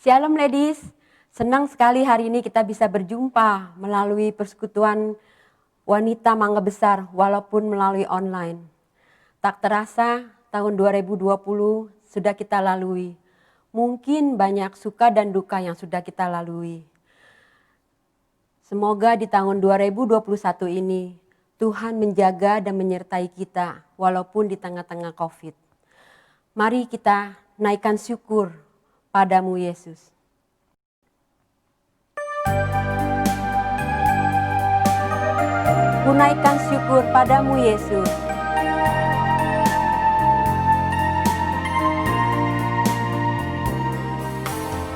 Shalom ladies, senang sekali hari ini kita bisa berjumpa melalui persekutuan wanita Mangga Besar walaupun melalui online. Tak terasa tahun 2020 sudah kita lalui. Mungkin banyak suka dan duka yang sudah kita lalui. Semoga di tahun 2021 ini Tuhan menjaga dan menyertai kita walaupun di tengah-tengah COVID. Mari kita naikkan syukur padamu Yesus. Ku naikkan syukur padamu Yesus.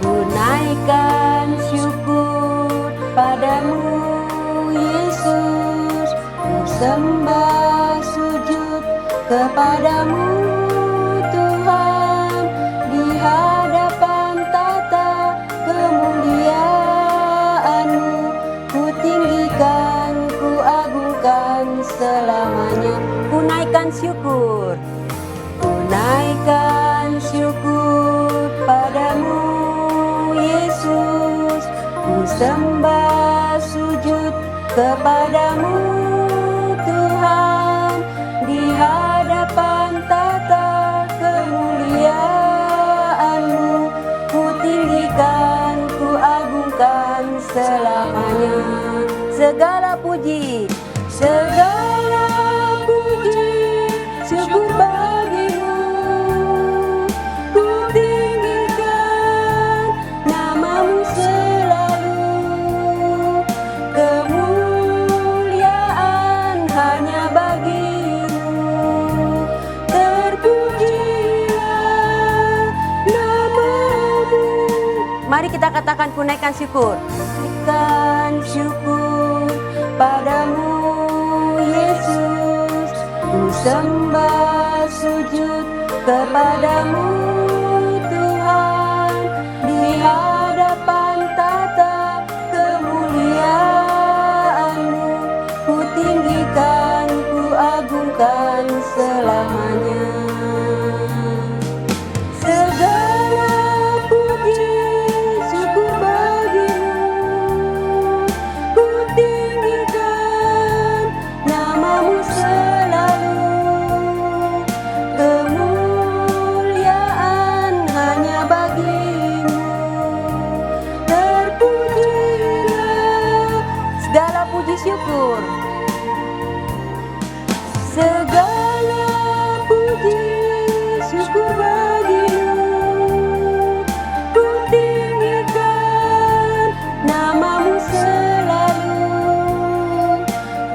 Ku naikkan syukur padamu Yesus. Ku sembah sujud kepadamu Tuhan, di hadapan tata kemuliaan-Mu. Ku tinggikan, ku agungkan selamanya. Ku naikkan syukur. Ku naikkan syukur padamu Yesus. Ku sembah sujud kepadamu Tuhan, di hadapan tata kemuliaan-Mu. Ku tinggikan, ku agungkan selamanya. Segala puji, segala puji, syukur bagimu. Ku tinggikan namamu selalu. Kemuliaan hanya bagimu. Terpujilah namamu. Mari kita katakan, ku naikkan syukur. Naikkan syukur padamu Yesus. Ku sembah sujud kepadamu Tuhan, di hadapan tata kemuliaan-Mu. Ku tinggikan, ku agungkan selamanya. Segala puji, syukur bagimu. Ku tinggikan namamu selalu. Kemuliaan hanya bagimu. Terpujilah segala puji syukur. Segala puji syukur bagimu. Ku tinggikan namamu selalu.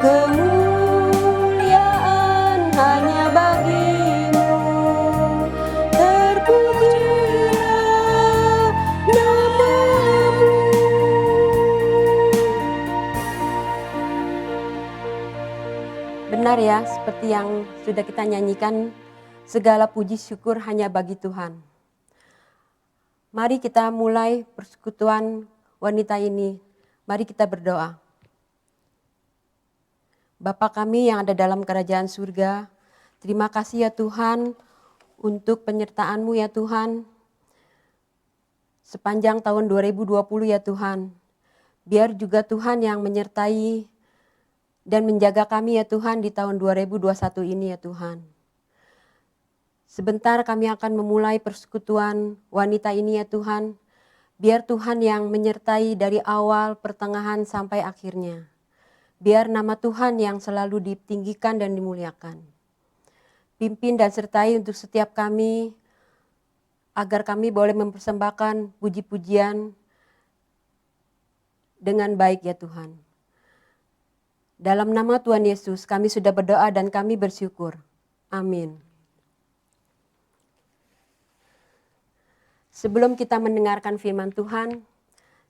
Kemuliaan hanya bagimu. Terpujilah namamu. Benar ya, seperti yang sudah kita nyanyikan, segala puji syukur hanya bagi Tuhan. Mari kita mulai persekutuan wanita ini. Mari kita berdoa. Bapa kami yang ada dalam kerajaan surga, terima kasih ya Tuhan untuk penyertaan-Mu ya Tuhan. Sepanjang tahun 2020 ya Tuhan. Biar juga Tuhan yang menyertai dan menjaga kami ya Tuhan di tahun 2021 ini ya Tuhan. Sebentar kami akan memulai persekutuan wanita ini ya Tuhan. Biar Tuhan yang menyertai dari awal, pertengahan sampai akhirnya. Biar nama Tuhan yang selalu ditinggikan dan dimuliakan. Pimpin dan sertai untuk setiap kami, agar kami boleh mempersembahkan puji-pujian dengan baik ya Tuhan. Dalam nama Tuhan Yesus kami sudah berdoa dan kami bersyukur. Amin. Sebelum kita mendengarkan firman Tuhan,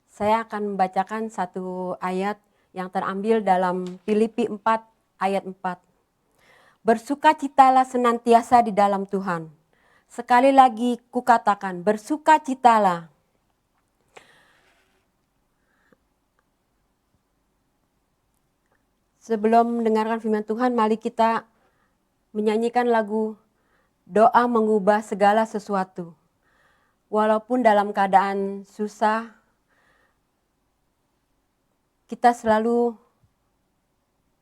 saya akan membacakan satu ayat yang terambil dalam Filipi 4 ayat 4. Bersukacitalah senantiasa di dalam Tuhan. Sekali lagi kukatakan, bersukacitalah. Sebelum mendengarkan firman Tuhan, mari kita menyanyikan lagu Doa Mengubah Segala Sesuatu. walaupun dalam keadaan susah, kita selalu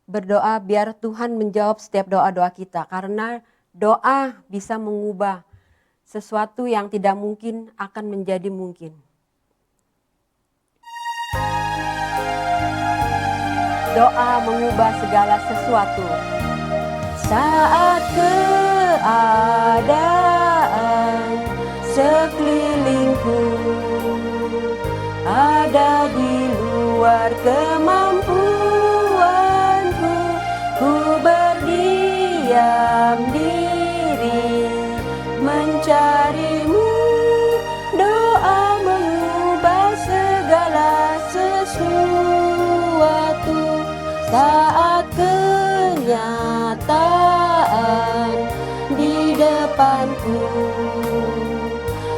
berdoa biar Tuhan menjawab setiap doa-doa kita. Karena doa bisa mengubah sesuatu yang tidak mungkin akan menjadi mungkin. Doa mengubah segala sesuatu. Saat keadaan sekelilingku ada di luar kemampuanku, ku berdiam diri mencarimu. Doa mengubah segala sesuatu. Saat kenyataan di depanku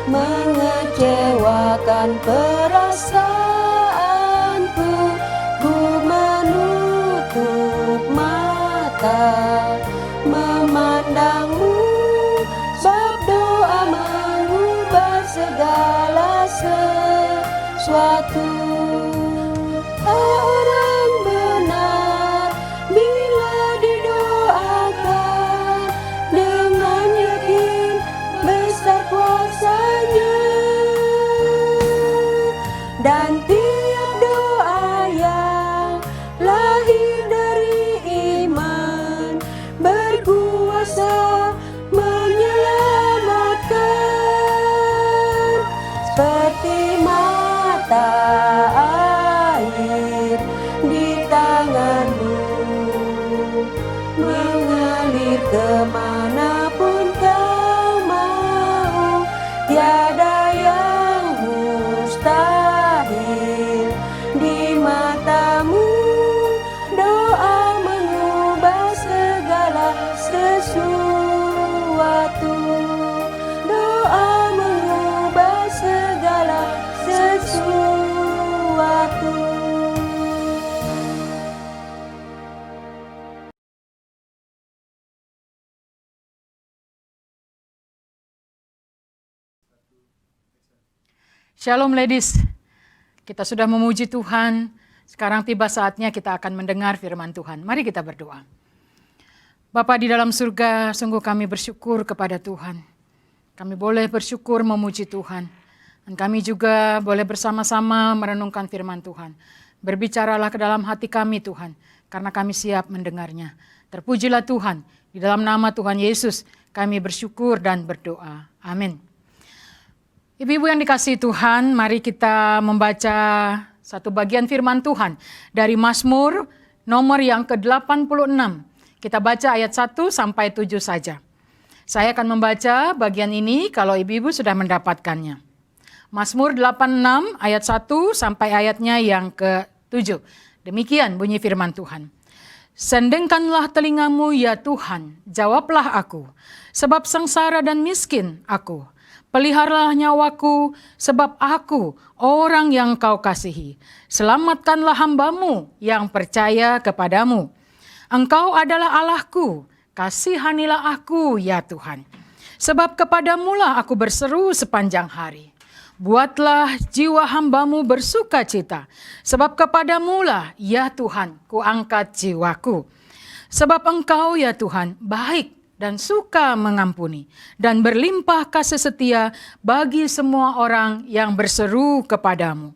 mengecewakan perasaanku, ku menutup mata memandangmu, sebab doa mengubah segala sesuatu. Orang benar bila didoakan dengan yakin besar kuasanya, dan tiap doa yang lahir dari iman berkuasa menyelamatkan, seperti mata air di tanganmu mengalir kemanapun kau mau. Tiada yang mustahil di matamu. Doa mengubah segala sesuatu. Doa mengubah segala sesuatu. Shalom ladies, kita sudah memuji Tuhan, sekarang tiba saatnya kita akan mendengar firman Tuhan. Mari kita berdoa. Bapa di dalam surga, sungguh kami bersyukur kepada Tuhan. Kami boleh bersyukur memuji Tuhan. Dan kami juga boleh bersama-sama merenungkan firman Tuhan. Berbicaralah ke dalam hati kami Tuhan, karena kami siap mendengarnya. Terpujilah Tuhan, di dalam nama Tuhan Yesus kami bersyukur dan berdoa. Amin. Ibu-ibu yang dikasihi Tuhan, mari kita membaca satu bagian firman Tuhan dari Mazmur nomor yang ke-86. Kita baca ayat 1 sampai 7 saja. Saya akan membaca bagian ini kalau ibu-ibu sudah mendapatkannya. Mazmur 86 ayat 1 sampai ayatnya yang ke-7. Demikian bunyi firman Tuhan. Sendengkanlah telingamu ya Tuhan, jawablah aku, sebab sengsara dan miskin aku. Peliharalah nyawaku, sebab aku orang yang kau kasihi. Selamatkanlah hambamu yang percaya kepadamu. Engkau adalah Allahku, kasihanilah aku ya Tuhan. Sebab kepadamulah aku berseru sepanjang hari. Buatlah jiwa hambamu bersuka cita, sebab kepadamulah ya Tuhan kuangkat jiwaku. Sebab engkau ya Tuhan baik dan suka mengampuni, dan berlimpah kasih setia bagi semua orang yang berseru kepadamu.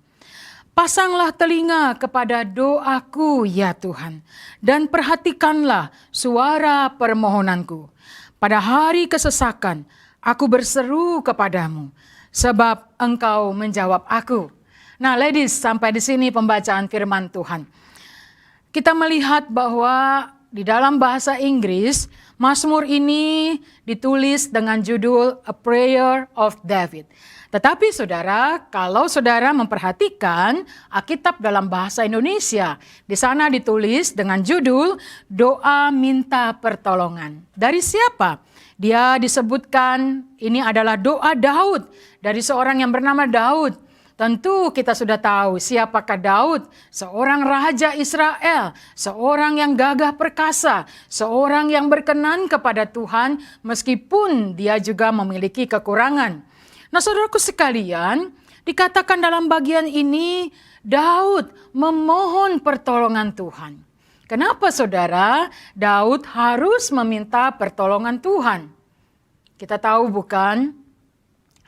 Pasanglah telinga kepada doaku ya Tuhan, dan perhatikanlah suara permohonanku. Pada hari kesesakan aku berseru kepadamu, sebab engkau menjawab aku. Nah ladies, sampai di sini pembacaan firman Tuhan. Kita melihat bahwa di dalam bahasa Inggris, Mazmur ini ditulis dengan judul A Prayer of David. Tetapi saudara, kalau saudara memperhatikan Alkitab dalam bahasa Indonesia, di sana ditulis dengan judul Doa Minta Pertolongan. Dari siapa? Dia disebutkan ini adalah doa Daud, dari seorang yang bernama Daud. Tentu kita sudah tahu siapakah Daud, seorang raja Israel, seorang yang gagah perkasa, seorang yang berkenan kepada Tuhan meskipun dia juga memiliki kekurangan. Nah, saudaraku sekalian, dikatakan dalam bagian ini Daud memohon pertolongan Tuhan. Kenapa saudara? Daud harus meminta pertolongan Tuhan. Kita tahu bukan?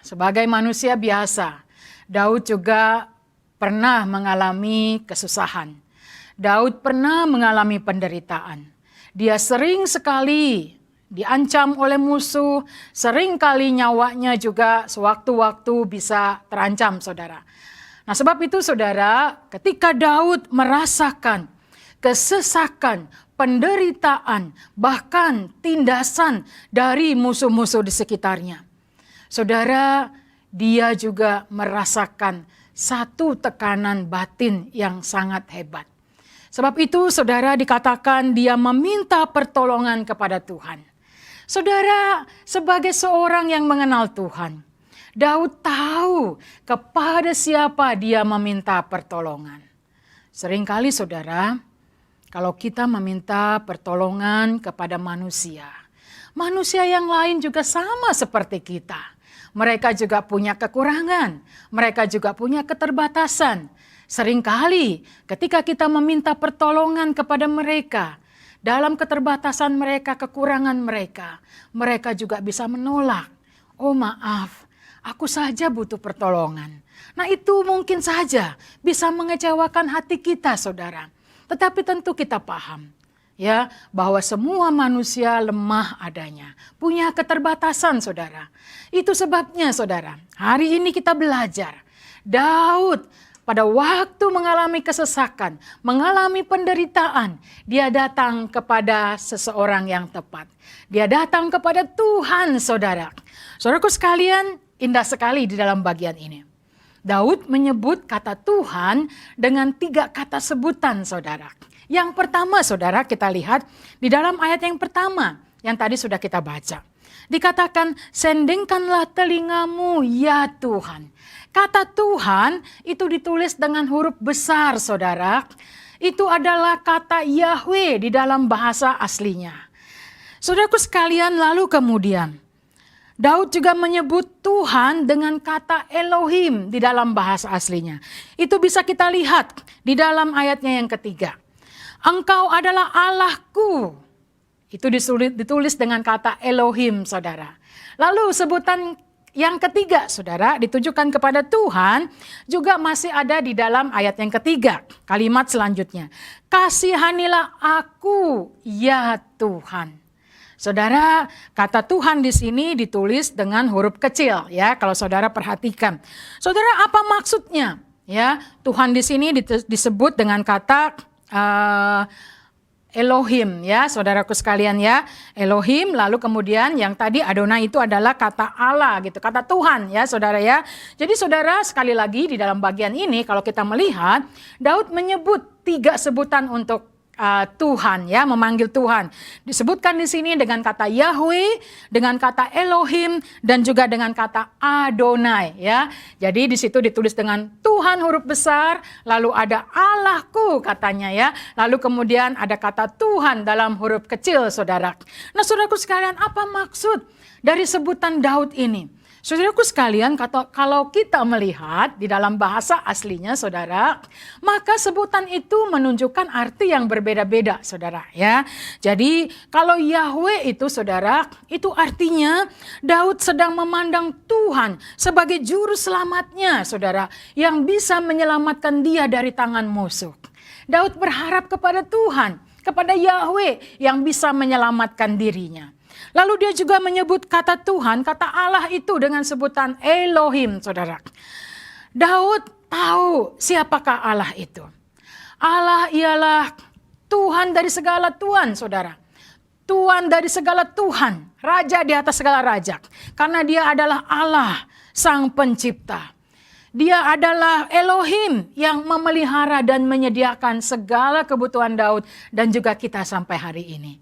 Sebagai manusia biasa, Daud juga pernah mengalami kesusahan. Daud pernah mengalami penderitaan. Dia sering sekali diancam oleh musuh, sering kali nyawanya juga sewaktu-waktu bisa terancam, saudara. Nah, sebab itu saudara, ketika Daud merasakan kesesakan, penderitaan, bahkan tindasan dari musuh-musuh di sekitarnya, saudara, dia juga merasakan satu tekanan batin yang sangat hebat. Sebab itu saudara, dikatakan dia meminta pertolongan kepada Tuhan. Saudara, sebagai seorang yang mengenal Tuhan, Daud tahu kepada siapa dia meminta pertolongan. Seringkali saudara, kalau kita meminta pertolongan kepada manusia, manusia yang lain juga sama seperti kita. Mereka juga punya kekurangan, mereka juga punya keterbatasan. Seringkali ketika kita meminta pertolongan kepada mereka, dalam keterbatasan mereka, kekurangan mereka, mereka juga bisa menolak. Oh maaf, aku saja butuh pertolongan. Nah, itu mungkin saja bisa mengecewakan hati kita, saudara. Tetapi tentu kita paham ya bahwa semua manusia lemah adanya, punya keterbatasan, saudara. Itu sebabnya saudara, hari ini kita belajar Daud pada waktu mengalami kesesakan, mengalami penderitaan, dia datang kepada seseorang yang tepat. Dia datang kepada Tuhan, saudara. Saudaraku sekalian, indah sekali di dalam bagian ini. Daud menyebut kata Tuhan dengan 3 kata sebutan, saudara. Yang pertama, saudara, kita lihat di dalam ayat yang pertama yang tadi sudah kita baca. Dikatakan, sendingkanlah telingamu ya Tuhan. Kata Tuhan itu ditulis dengan huruf besar, saudara. Itu adalah kata Yahweh di dalam bahasa aslinya. Saudaraku sekalian, lalu kemudian Daud juga menyebut Tuhan dengan kata Elohim di dalam bahasa aslinya. Itu bisa kita lihat di dalam ayatnya yang ketiga. Engkau adalah Allahku. Itu ditulis dengan kata Elohim, saudara. Lalu sebutan yang ketiga, saudara, ditujukan kepada Tuhan juga masih ada di dalam ayat yang ketiga. Kalimat selanjutnya, kasihanilah aku ya Tuhan. Saudara, kata Tuhan di sini ditulis dengan huruf kecil ya, kalau saudara perhatikan. Saudara, apa maksudnya? Ya, Tuhan di sini disebut dengan kata Elohim ya, saudaraku sekalian ya. Elohim, lalu kemudian yang tadi Adonai itu adalah kata Allah gitu, kata Tuhan ya, saudara ya. Jadi saudara, sekali lagi di dalam bagian ini kalau kita melihat, Daud menyebut 3 sebutan untuk Tuhan ya, memanggil Tuhan. Disebutkan di sini dengan kata Yahweh, dengan kata Elohim, dan juga dengan kata Adonai ya. Jadi di situ ditulis dengan Tuhan huruf besar, lalu ada Allahku katanya ya. Lalu kemudian ada kata Tuhan dalam huruf kecil, saudara. Nah, saudaraku sekalian, apa maksud dari sebutan Daud ini? Saudaraku sekalian, kalau kita melihat di dalam bahasa aslinya, saudara, maka sebutan itu menunjukkan arti yang berbeda-beda, saudara ya. Jadi kalau Yahweh itu, saudara, itu artinya Daud sedang memandang Tuhan sebagai juru selamatnya, saudara, yang bisa menyelamatkan dia dari tangan musuh. Daud berharap kepada Tuhan, kepada Yahweh yang bisa menyelamatkan dirinya. Lalu dia juga menyebut kata Tuhan, kata Allah itu dengan sebutan Elohim, saudara. Daud tahu siapakah Allah itu. Allah ialah Tuhan dari segala Tuhan, saudara. Tuhan dari segala Tuhan, Raja di atas segala Raja. Karena dia adalah Allah, Sang Pencipta. Dia adalah Elohim yang memelihara dan menyediakan segala kebutuhan Daud dan juga kita sampai hari ini.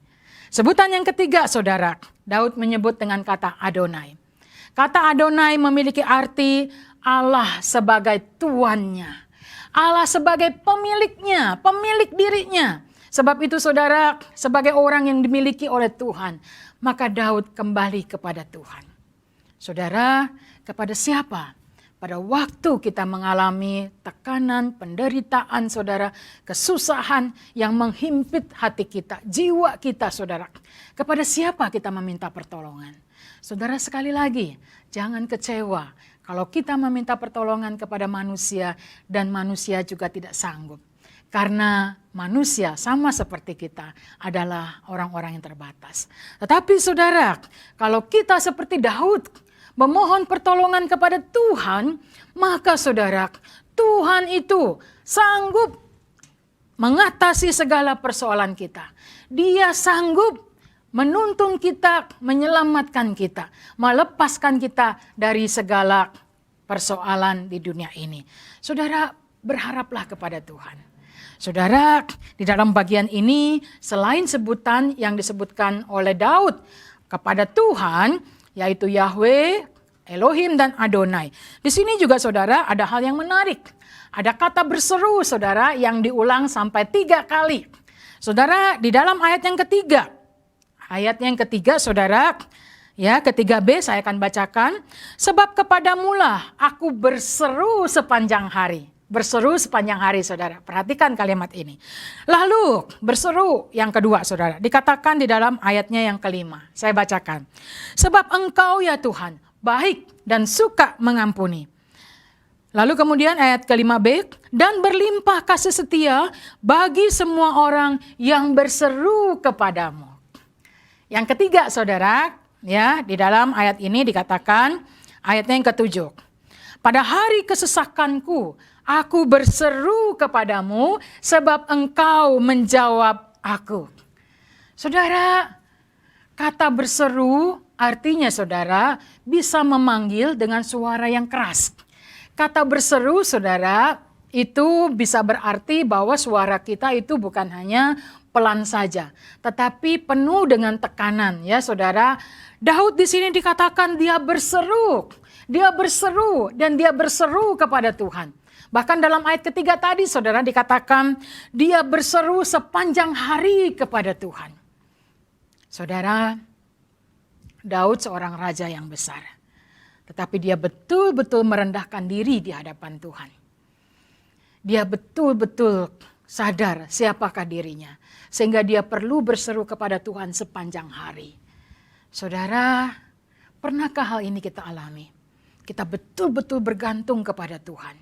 Sebutan yang ketiga, saudara, Daud menyebut dengan kata Adonai. Kata Adonai memiliki arti Allah sebagai tuannya. Allah sebagai pemiliknya, pemilik dirinya. Sebab itu saudara, sebagai orang yang dimiliki oleh Tuhan, maka Daud kembali kepada Tuhan. Saudara, Kepada siapa? Pada waktu kita mengalami tekanan, penderitaan, saudara, kesusahan yang menghimpit hati kita, jiwa kita, saudara. Kepada siapa kita meminta pertolongan? Saudara, sekali lagi, jangan kecewa kalau kita meminta pertolongan kepada manusia dan manusia juga tidak sanggup. Karena manusia sama seperti kita adalah orang-orang yang terbatas. Tetapi saudara, kalau kita seperti Daud, memohon pertolongan kepada Tuhan, maka saudara, Tuhan itu sanggup mengatasi segala persoalan kita. Dia sanggup menuntun kita, menyelamatkan kita, melepaskan kita dari segala persoalan di dunia ini. Saudara, berharaplah kepada Tuhan. Saudara, di dalam bagian ini selain sebutan yang disebutkan oleh Daud kepada Tuhan, yaitu Yahweh, Elohim dan Adonai. Di sini juga saudara ada hal yang menarik. Ada kata berseru saudara yang diulang sampai 3 kali. Saudara, di dalam ayat yang ketiga. Ayat yang ketiga saudara, ya ketiga B saya akan bacakan. Sebab kepadamulah aku berseru sepanjang hari. Berseru sepanjang hari saudara. Perhatikan kalimat ini. Lalu berseru yang kedua saudara. Dikatakan di dalam ayatnya yang kelima. Saya bacakan. Sebab engkau ya Tuhan baik dan suka mengampuni. Lalu kemudian ayat kelima B. Dan berlimpah kasih setia bagi semua orang yang berseru kepadamu. Yang ketiga saudara. Ya, di dalam ayat ini dikatakan ayatnya yang ketujuh. Pada hari kesesakanku, aku berseru kepadamu sebab engkau menjawab aku. Saudara, kata berseru artinya saudara bisa memanggil dengan suara yang keras. Kata berseru saudara itu bisa berarti bahwa suara kita itu bukan hanya pelan saja, tetapi penuh dengan tekanan ya saudara. Daud di sini dikatakan dia berseru. Dia berseru dan dia berseru kepada Tuhan. Bahkan dalam ayat ketiga tadi saudara dikatakan dia berseru sepanjang hari kepada Tuhan. Saudara, Daud seorang raja yang besar. Tetapi dia betul-betul merendahkan diri di hadapan Tuhan. Dia betul-betul sadar siapakah dirinya. Sehingga dia perlu berseru kepada Tuhan sepanjang hari. Saudara, pernahkah hal ini kita alami? Kita betul-betul bergantung kepada Tuhan.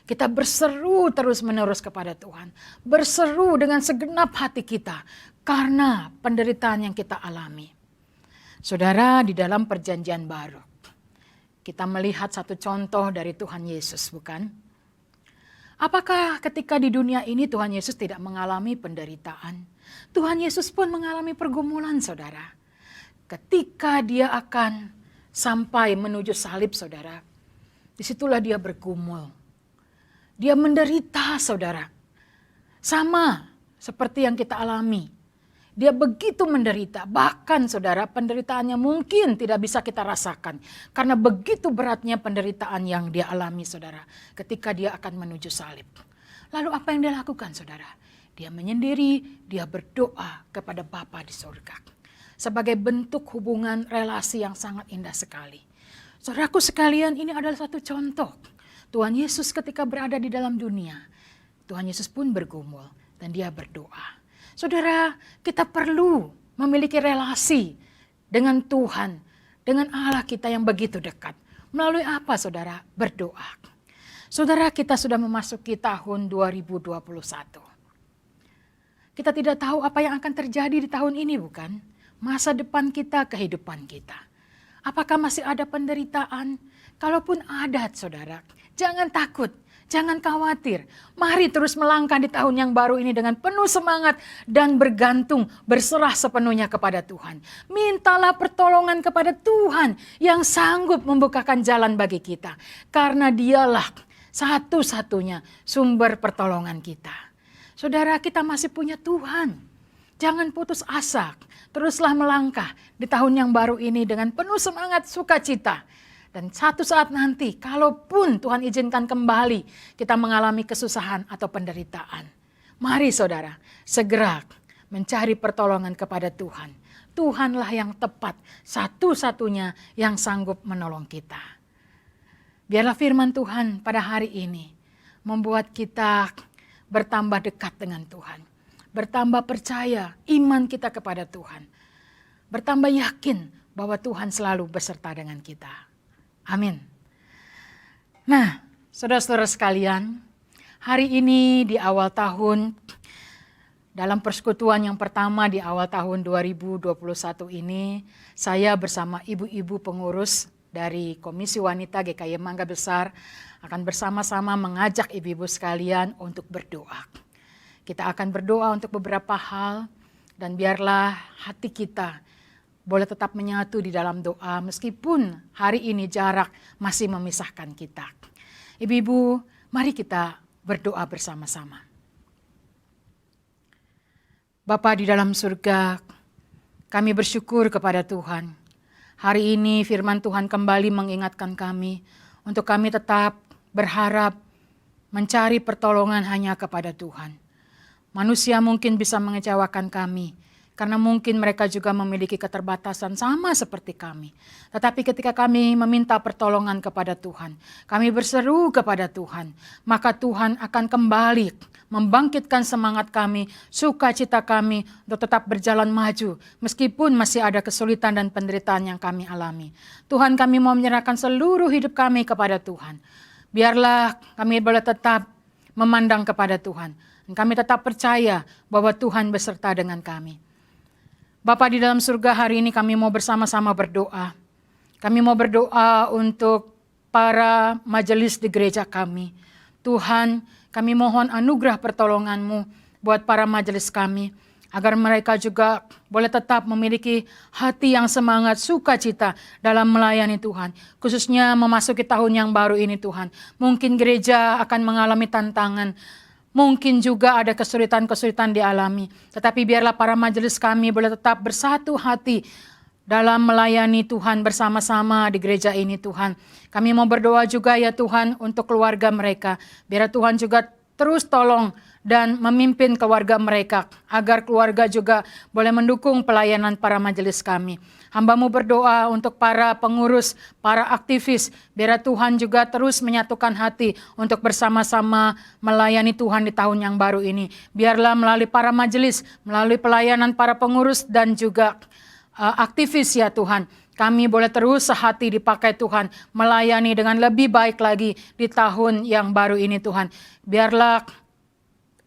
Kita berseru terus-menerus kepada Tuhan. Berseru dengan segenap hati kita karena penderitaan yang kita alami. Saudara, di dalam perjanjian baru, kita melihat satu contoh dari Tuhan Yesus, bukan? Apakah ketika di dunia ini Tuhan Yesus tidak mengalami penderitaan? Tuhan Yesus pun mengalami pergumulan, saudara. Ketika dia akan sampai menuju salib saudara. Disitulah dia bergumul. Dia menderita saudara. Sama seperti yang kita alami. Dia begitu menderita. Bahkan saudara penderitaannya mungkin tidak bisa kita rasakan. Karena begitu beratnya penderitaan yang dia alami saudara. Ketika dia akan menuju salib. Lalu apa yang dia lakukan saudara? Dia menyendiri, dia berdoa kepada Bapa di surga. Sebagai bentuk hubungan relasi yang sangat indah sekali. Saudaraku sekalian, ini adalah satu contoh. Tuhan Yesus ketika berada di dalam dunia, Tuhan Yesus pun bergumul dan dia berdoa. Saudara, kita perlu memiliki relasi dengan Tuhan, dengan Allah kita yang begitu dekat. Melalui apa saudara? Berdoa. Saudara, kita sudah memasuki tahun 2021. Kita tidak tahu apa yang akan terjadi di tahun ini, bukan? Masa depan kita, kehidupan kita. Apakah masih ada penderitaan? Kalaupun ada saudara, jangan takut, jangan khawatir. Mari terus melangkah di tahun yang baru ini dengan penuh semangat dan bergantung, berserah sepenuhnya kepada Tuhan. Mintalah pertolongan kepada Tuhan yang sanggup membukakan jalan bagi kita. Karena dialah satu-satunya sumber pertolongan kita. Saudara, kita masih punya Tuhan. Jangan putus asa, teruslah melangkah di tahun yang baru ini dengan penuh semangat sukacita. Dan satu saat nanti, kalaupun Tuhan izinkan kembali kita mengalami kesusahan atau penderitaan. Mari saudara, segera mencari pertolongan kepada Tuhan. Tuhanlah yang tepat, satu-satunya yang sanggup menolong kita. Biarlah firman Tuhan pada hari ini membuat kita bertambah dekat dengan Tuhan. Bertambah percaya iman kita kepada Tuhan. Bertambah yakin bahwa Tuhan selalu beserta dengan kita. Amin. Nah, saudara-saudara sekalian, hari ini di awal tahun, dalam persekutuan yang pertama di awal tahun 2021 ini, saya bersama ibu-ibu pengurus dari Komisi Wanita GKI Mangga Besar akan bersama-sama mengajak ibu-ibu sekalian untuk berdoa. Kita akan berdoa untuk beberapa hal dan biarlah hati kita boleh tetap menyatu di dalam doa meskipun hari ini jarak masih memisahkan kita. Ibu-ibu, mari kita berdoa bersama-sama. Bapa di dalam surga, kami bersyukur kepada Tuhan. Hari ini firman Tuhan kembali mengingatkan kami untuk kami tetap berharap mencari pertolongan hanya kepada Tuhan. Manusia mungkin bisa mengecewakan kami, karena mungkin mereka juga memiliki keterbatasan sama seperti kami. Tetapi ketika kami meminta pertolongan kepada Tuhan, kami berseru kepada Tuhan, maka Tuhan akan kembali membangkitkan semangat kami, sukacita kami untuk tetap berjalan maju, meskipun masih ada kesulitan dan penderitaan yang kami alami. Tuhan, kami mau menyerahkan seluruh hidup kami kepada Tuhan. Biarlah kami boleh tetap memandang kepada Tuhan. Dan kami tetap percaya bahwa Tuhan beserta dengan kami. Bapa di dalam surga, hari ini kami mau bersama-sama berdoa. Kami mau berdoa untuk para majelis di gereja kami. Tuhan, kami mohon anugerah pertolongan-Mu buat para majelis kami, agar mereka juga boleh tetap memiliki hati yang semangat, sukacita dalam melayani Tuhan. Khususnya memasuki tahun yang baru ini Tuhan. Mungkin gereja akan mengalami tantangan, mungkin juga ada kesulitan-kesulitan dialami. Tetapi biarlah para majelis kami boleh tetap bersatu hati dalam melayani Tuhan bersama-sama di gereja ini Tuhan. Kami mau berdoa juga ya Tuhan untuk keluarga mereka. Biar Tuhan juga terus tolong dan memimpin keluarga mereka, agar keluarga juga boleh mendukung pelayanan para majelis kami. Hamba-Mu berdoa untuk para pengurus, para aktivis, biar Tuhan juga terus menyatukan hati untuk bersama-sama melayani Tuhan di tahun yang baru ini. Biarlah melalui para majelis, melalui pelayanan para pengurus dan juga aktivis ya Tuhan, kami boleh terus sehati dipakai Tuhan, melayani dengan lebih baik lagi di tahun yang baru ini Tuhan. Biarlah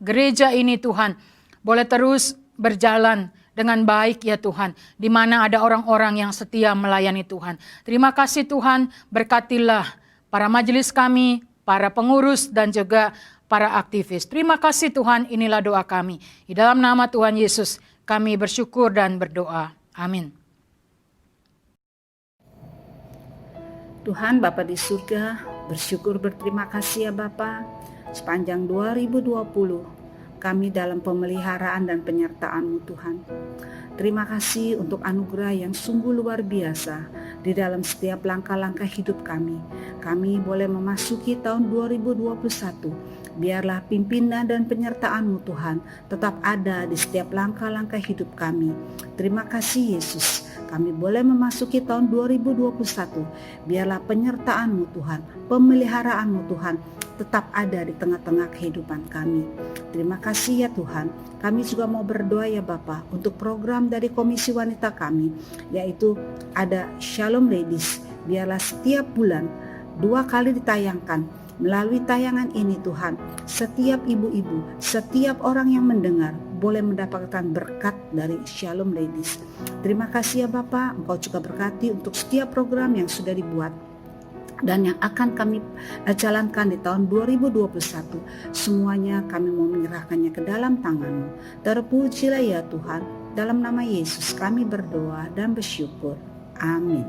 gereja ini Tuhan boleh terus berjalan dengan baik ya Tuhan, di mana ada orang-orang yang setia melayani Tuhan. Terima kasih Tuhan, berkatilah para majelis kami, para pengurus dan juga para aktivis. Terima kasih Tuhan, inilah doa kami. Di dalam nama Tuhan Yesus kami bersyukur dan berdoa. Amin. Tuhan Bapa di surga, bersyukur berterima kasih ya Bapa. Sepanjang 2020 kami dalam pemeliharaan dan penyertaan-Mu Tuhan. Terima kasih untuk anugerah yang sungguh luar biasa di dalam setiap langkah-langkah hidup kami. Kami boleh memasuki tahun 2021. Biarlah pimpinan dan penyertaan-Mu Tuhan tetap ada di setiap langkah-langkah hidup kami. Terima kasih Yesus, kami boleh memasuki tahun 2021. Biarlah penyertaan-Mu Tuhan, pemeliharaan-Mu Tuhan tetap ada di tengah-tengah kehidupan kami. Terima kasih ya Tuhan. Kami juga mau berdoa ya Bapa untuk program dari Komisi Wanita kami, yaitu ada Shalom Ladies. Biarlah setiap bulan 2 kali ditayangkan. Melalui tayangan ini Tuhan, setiap ibu-ibu, setiap orang yang mendengar boleh mendapatkan berkat dari Shalom Ladies. Terima kasih ya Bapak, Engkau juga berkati untuk setiap program yang sudah dibuat dan yang akan kami jalankan di tahun 2021. Semuanya kami mau menyerahkannya ke dalam tangan-Mu. Terpujilah ya Tuhan, dalam nama Yesus kami berdoa dan bersyukur. Amin.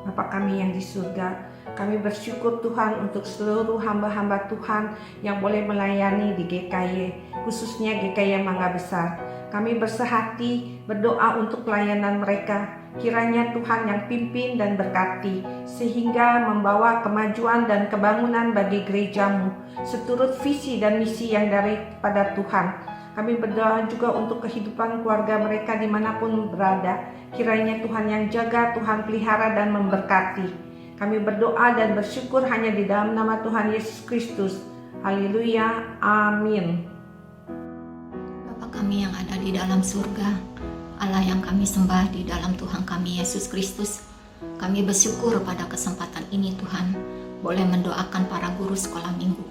Bapa kami yang di surga, kami bersyukur Tuhan untuk seluruh hamba-hamba Tuhan yang boleh melayani di GKY, khususnya GKY Mangga Besar. Kami bersehati berdoa untuk pelayanan mereka. Kiranya Tuhan yang pimpin dan berkati, sehingga membawa kemajuan dan kebangunan bagi gereja-Mu, seturut visi dan misi yang daripada Tuhan. Kami berdoa juga untuk kehidupan keluarga mereka dimanapun berada. Kiranya Tuhan yang jaga, Tuhan pelihara dan memberkati. Kami berdoa dan bersyukur hanya di dalam nama Tuhan Yesus Kristus. Haleluya, amin. Bapa kami yang ada di dalam surga, Allah yang kami sembah di dalam Tuhan kami Yesus Kristus, kami bersyukur pada kesempatan ini Tuhan, boleh mendoakan para guru sekolah minggu.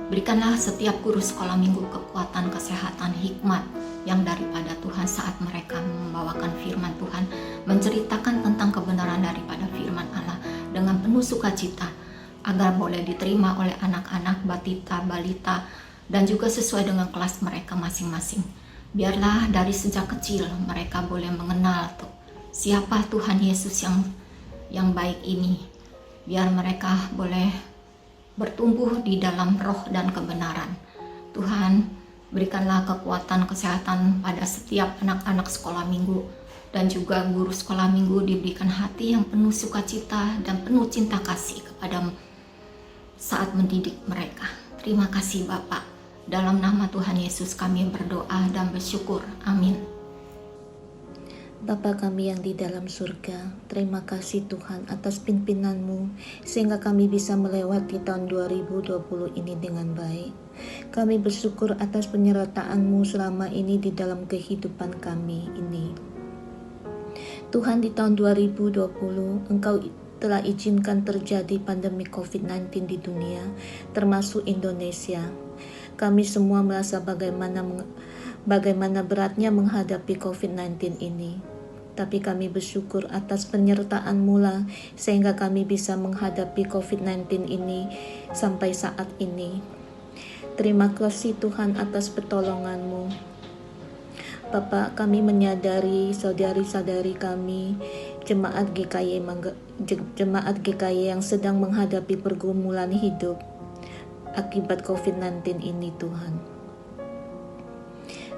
Berikanlah setiap guru sekolah minggu kekuatan, kesehatan, hikmat yang daripada Tuhan saat mereka membawakan firman Tuhan, menceritakan tentang kebenaran daripada firman Allah dengan penuh sukacita, agar boleh diterima oleh anak-anak, batita, balita, dan juga sesuai dengan kelas mereka masing-masing. Biarlah dari sejak kecil mereka boleh mengenal siapa Tuhan Yesus yang baik ini. Biar mereka boleh bertumbuh di dalam roh dan kebenaran. Tuhan, berikanlah kekuatan kesehatan pada setiap anak-anak sekolah minggu, dan juga guru sekolah minggu diberikan hati yang penuh sukacita dan penuh cinta kasih kepada saat mendidik mereka. Terima kasih Bapak. Dalam nama Tuhan Yesus kami berdoa dan bersyukur. Amin. Bapa kami yang di dalam surga, terima kasih Tuhan atas pimpinan-Mu sehingga kami bisa melewati tahun 2020 ini dengan baik. Kami bersyukur atas penyertaan-Mu selama ini di dalam kehidupan kami ini. Tuhan, di tahun 2020 Engkau telah izinkan terjadi pandemi COVID-19 di dunia, termasuk Indonesia. Kami semua merasa bagaimana beratnya menghadapi COVID-19 ini. Tapi kami bersyukur atas penyertaan-Mu lah, sehingga kami bisa menghadapi COVID-19 ini sampai saat ini. Terima kasih Tuhan atas pertolongan-Mu. Bapak, kami menyadari saudari-saudari kami, jemaat GKY yang sedang menghadapi pergumulan hidup akibat COVID-19 ini Tuhan.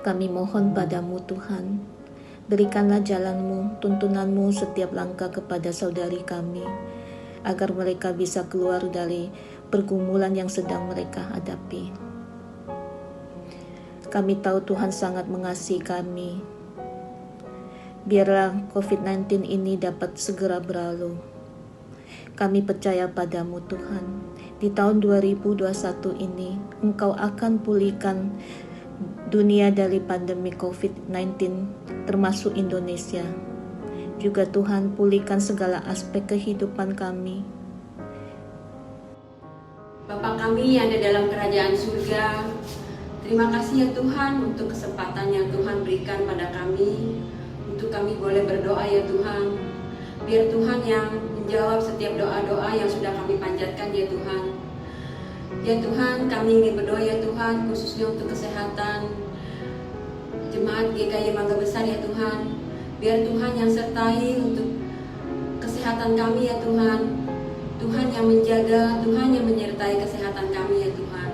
Kami mohon padamu Tuhan, berikanlah jalan-Mu, tuntunan-Mu setiap langkah kepada saudari kami, agar mereka bisa keluar dari pergumulan yang sedang mereka hadapi. Kami tahu Tuhan sangat mengasihi kami. Biarlah COVID-19 ini dapat segera berlalu. Kami percaya padamu Tuhan. Di tahun 2021 ini, Engkau akan pulihkan dunia dari pandemi COVID-19, termasuk Indonesia. Juga Tuhan, pulihkan segala aspek kehidupan kami. Bapa kami yang ada dalam kerajaan surga, terima kasih ya Tuhan untuk kesempatan yang Tuhan berikan pada kami, untuk kami boleh berdoa ya Tuhan. Biar Tuhan yang menjawab setiap doa-doa yang sudah kami panjatkan ya Tuhan. Ya Tuhan, kami ingin berdoa ya Tuhan, khususnya untuk kesehatan jemaat GKY Mangga Besar ya Tuhan. Biar Tuhan yang sertai untuk kesehatan kami ya Tuhan. Tuhan yang menjaga, Tuhan yang menyertai kesehatan kami ya Tuhan.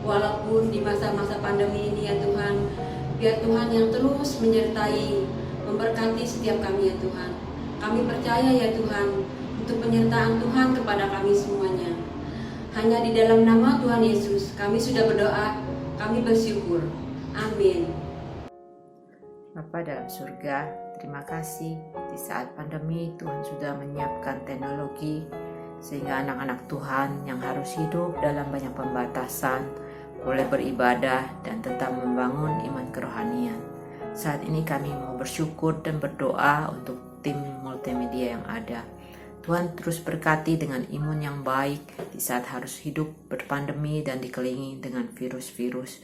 Walaupun di masa-masa pandemi ini ya Tuhan, biar Tuhan yang terus menyertai, memberkati setiap kami ya Tuhan. Kami percaya ya Tuhan, untuk penyertaan Tuhan kepada kami semuanya. Hanya di dalam nama Tuhan Yesus, kami sudah berdoa, kami bersyukur. Amin. Bapa dalam surga, terima kasih di saat pandemi Tuhan sudah menyiapkan teknologi sehingga anak-anak Tuhan yang harus hidup dalam banyak pembatasan boleh beribadah dan tetap membangun iman kerohanian. Saat ini kami mau bersyukur dan berdoa untuk tim multimedia yang ada. Tuhan terus berkati dengan imun yang baik di saat harus hidup berpandemi dan dikelilingi dengan virus-virus.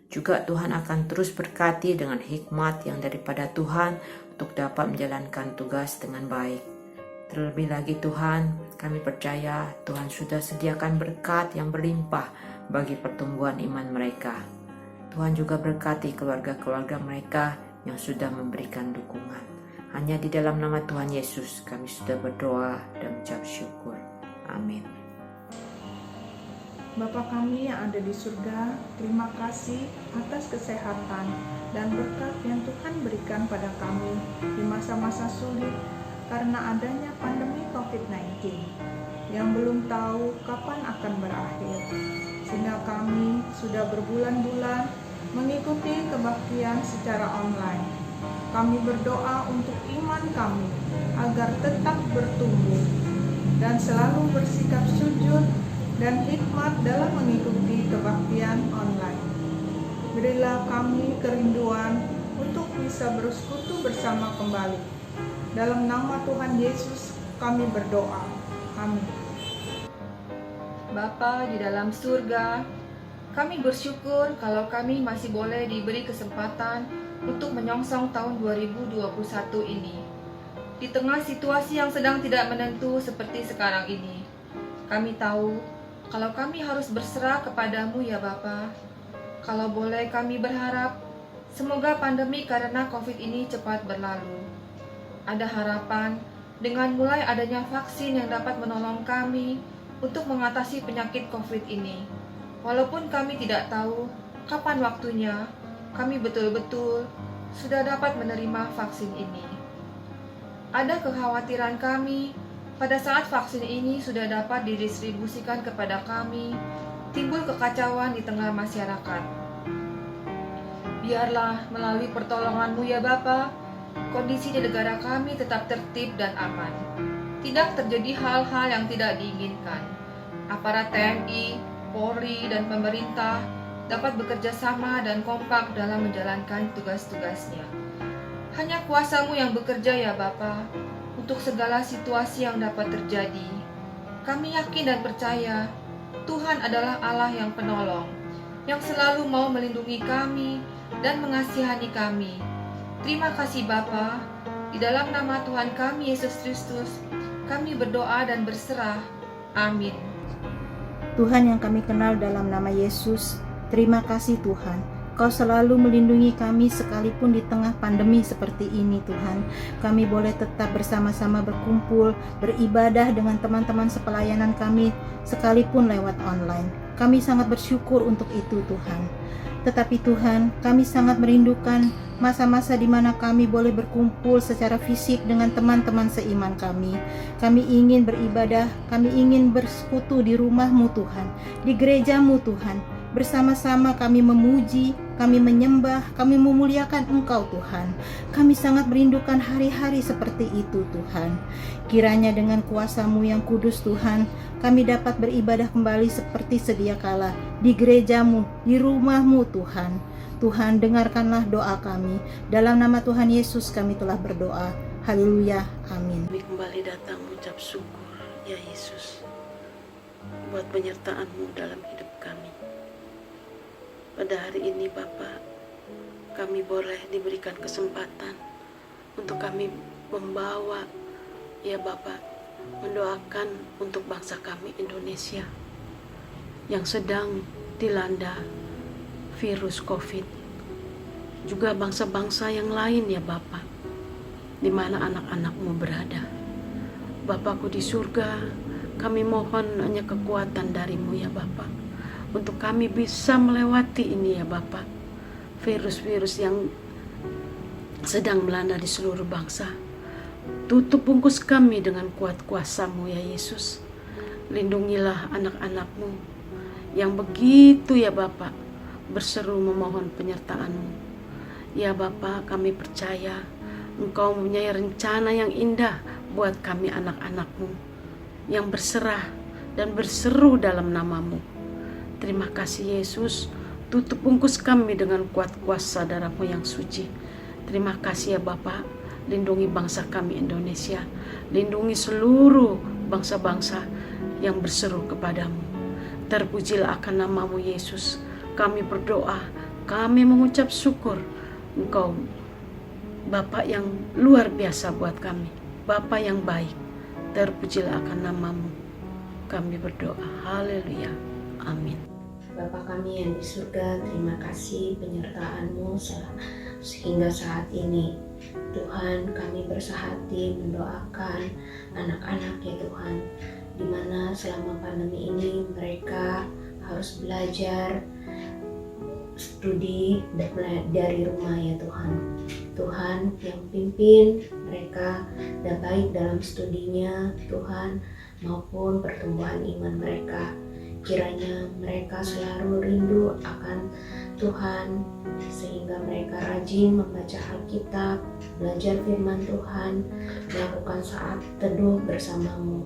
Juga Tuhan akan terus berkati dengan hikmat yang daripada Tuhan untuk dapat menjalankan tugas dengan baik. Terlebih lagi Tuhan, kami percaya Tuhan sudah sediakan berkat yang berlimpah bagi pertumbuhan iman mereka. Tuhan juga berkati keluarga-keluarga mereka yang sudah memberikan dukungan. Hanya di dalam nama Tuhan Yesus kami sudah berdoa dan mengucap syukur. Amin. Bapa kami yang ada di surga, terima kasih atas kesehatan dan berkat yang Tuhan berikan pada kami di masa-masa sulit karena adanya pandemi COVID-19 yang belum tahu kapan akan berakhir. Sehingga kami sudah berbulan-bulan mengikuti kebaktian secara online. Kami berdoa untuk iman kami agar tetap bertumbuh dan selalu bersikap sujud dan hikmat dalam mengikuti kebaktian online. Berilah kami kerinduan untuk bisa bersekutu bersama kembali. Dalam nama Tuhan Yesus kami berdoa. Amin. Bapa di dalam surga, kami bersyukur kalau kami masih boleh diberi kesempatan untuk menyongsong tahun 2021 ini. Di tengah situasi yang sedang tidak menentu seperti sekarang ini, kami tahu kalau kami harus berserah kepadamu ya Bapa. Kalau boleh kami berharap, semoga pandemi karena COVID ini cepat berlalu. Ada harapan dengan mulai adanya vaksin yang dapat menolong kami untuk mengatasi penyakit COVID ini. Walaupun kami tidak tahu kapan waktunya, kami betul-betul sudah dapat menerima vaksin ini. Ada kekhawatiran kami pada saat vaksin ini sudah dapat didistribusikan kepada kami, timbul kekacauan di tengah masyarakat. Biarlah melalui pertolongan-Mu ya Bapa, kondisi di negara kami tetap tertib dan aman. Tidak terjadi hal-hal yang tidak diinginkan. Aparat TNI, Polri, dan pemerintah dapat bekerja sama dan kompak dalam menjalankan tugas-tugasnya. Hanya kuasa-Mu yang bekerja ya Bapa, untuk segala situasi yang dapat terjadi. Kami yakin dan percaya Tuhan adalah Allah yang penolong, yang selalu mau melindungi kami dan mengasihani kami. Terima kasih Bapa, di dalam nama Tuhan kami Yesus Kristus, kami berdoa dan berserah. Amin. Tuhan yang kami kenal dalam nama Yesus, terima kasih Tuhan. Kau selalu melindungi kami sekalipun di tengah pandemi seperti ini Tuhan. Kami boleh tetap bersama-sama berkumpul, beribadah dengan teman-teman sepelayanan kami sekalipun lewat online. Kami sangat bersyukur untuk itu Tuhan. Tetapi Tuhan, kami sangat merindukan masa-masa di mana kami boleh berkumpul secara fisik dengan teman-teman seiman kami. Kami ingin beribadah, kami ingin bersekutu di rumah-Mu Tuhan, di gereja-Mu Tuhan. Bersama-sama kami memuji, kami menyembah, kami memuliakan Engkau Tuhan. Kami sangat merindukan hari-hari seperti itu Tuhan. Kiranya dengan kuasa-Mu yang kudus Tuhan, kami dapat beribadah kembali seperti sedia kala di gereja-Mu, di rumah-Mu Tuhan. Tuhan, dengarkanlah doa kami. Dalam nama Tuhan Yesus kami telah berdoa. Haleluya, amin. Kami kembali datang mengucap syukur ya Yesus buat penyertaan-Mu dalam hidup kami. Pada hari ini Bapa, kami boleh diberikan kesempatan untuk kami membawa ya Bapa, mendoakan untuk bangsa kami Indonesia yang sedang dilanda virus COVID. Juga bangsa-bangsa yang lain ya Bapa, di mana anak-anak-Mu berada. Bapakku di surga, kami mohon hanya kekuatan dari-Mu ya Bapa, untuk kami bisa melewati ini ya Bapa, virus-virus yang sedang melanda di seluruh bangsa. Tutup bungkus kami dengan kuat kuasa-Mu ya Yesus. Lindungilah anak-anak-Mu yang begitu ya Bapa berseru memohon penyertaan-Mu. Ya Bapa, kami percaya Engkau mempunyai rencana yang indah buat kami anak-anak-Mu yang berserah dan berseru dalam nama-Mu. Terima kasih Yesus, tutup bungkus kami dengan kuat kuasa darah-Mu yang suci. Terima kasih ya Bapa, lindungi bangsa kami Indonesia, lindungi seluruh bangsa-bangsa yang berseru kepadamu. Terpujilah akan nama-Mu Yesus. Kami berdoa, kami mengucap syukur. Engkau Bapa yang luar biasa buat kami, Bapa yang baik. Terpujilah akan nama-Mu. Kami berdoa, haleluya, amin. Bapa kami yang di surga, terima kasih penyertaan-Mu sehingga saat ini. Tuhan, kami bersehati mendoakan anak-anak ya Tuhan, di mana selama pandemi ini mereka harus belajar studi dari rumah ya Tuhan. Tuhan yang pimpin mereka dan baik dalam studinya Tuhan maupun pertumbuhan iman mereka. Kiranya mereka selalu rindu akan Tuhan sehingga mereka rajin membaca Alkitab, belajar firman Tuhan, melakukan saat teduh bersama-Mu.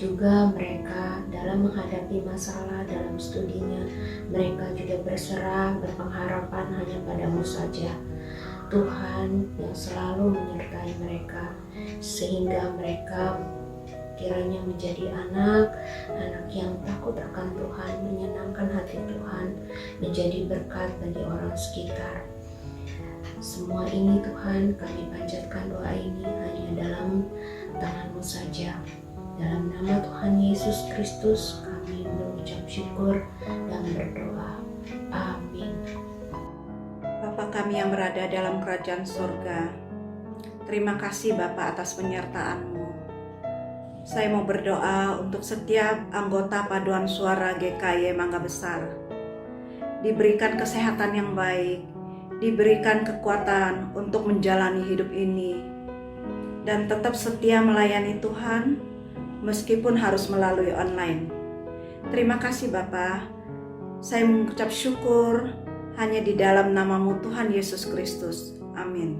Juga mereka dalam menghadapi masalah dalam studinya, mereka juga berserah, berpengharapan hanya padamu saja. Tuhan yang selalu menyertai mereka, sehingga mereka kiranya menjadi anak yang takut akan Tuhan, menyenangkan hati Tuhan, menjadi berkat bagi orang sekitar. Semua ini Tuhan, kami panjatkan doa ini hanya dalam tangan-Mu saja. Dalam nama Tuhan Yesus Kristus kami mengucap syukur dan berdoa. Amin. Bapa kami yang berada dalam kerajaan surga, terima kasih Bapa atas penyertaan-Mu. Saya mau berdoa untuk setiap anggota paduan suara GKY Mangga Besar. Diberikan kesehatan yang baik, diberikan kekuatan untuk menjalani hidup ini, dan tetap setia melayani Tuhan meskipun harus melalui online. Terima kasih Bapa. Saya mengucap syukur hanya di dalam nama-Mu Tuhan Yesus Kristus. Amin.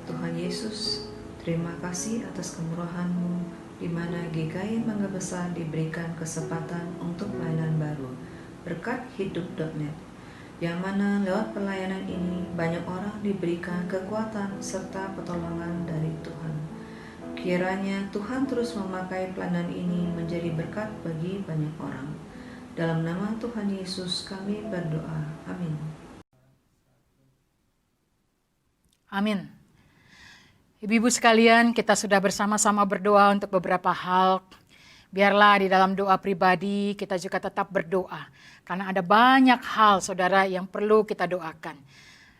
Tuhan Yesus, terima kasih atas kemurahan-Mu di mana GKY Mangga Besar diberikan kesempatan untuk pelayanan baru berkat hidup.net, yang mana lewat pelayanan ini banyak orang diberikan kekuatan serta pertolongan dari Tuhan. Kiranya Tuhan terus memakai pelayanan ini menjadi berkat bagi banyak orang. Dalam nama Tuhan Yesus kami berdoa. Amin. Amin. Ibu-ibu sekalian, kita sudah bersama-sama berdoa untuk beberapa hal. Biarlah di dalam doa pribadi kita juga tetap berdoa. Karena ada banyak hal saudara yang perlu kita doakan.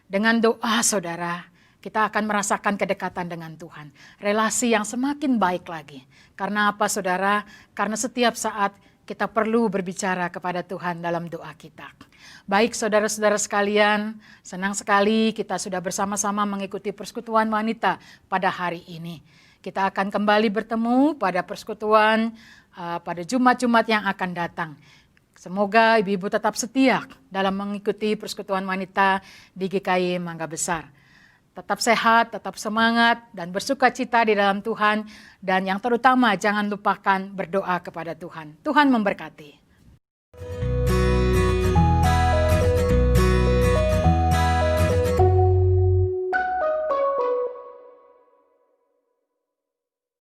Dengan doa saudara, kita akan merasakan kedekatan dengan Tuhan. Relasi yang semakin baik lagi. Karena apa saudara? Karena setiap saat kita perlu berbicara kepada Tuhan dalam doa kita. Baik saudara-saudara sekalian, senang sekali kita sudah bersama-sama mengikuti persekutuan wanita pada hari ini. Kita akan kembali bertemu pada persekutuan pada Jumat-Jumat yang akan datang. Semoga ibu-ibu tetap setia dalam mengikuti persekutuan wanita di GKY Mangga Besar. Tetap sehat, tetap semangat, dan bersuka cita di dalam Tuhan. Dan yang terutama jangan lupakan berdoa kepada Tuhan. Tuhan memberkati.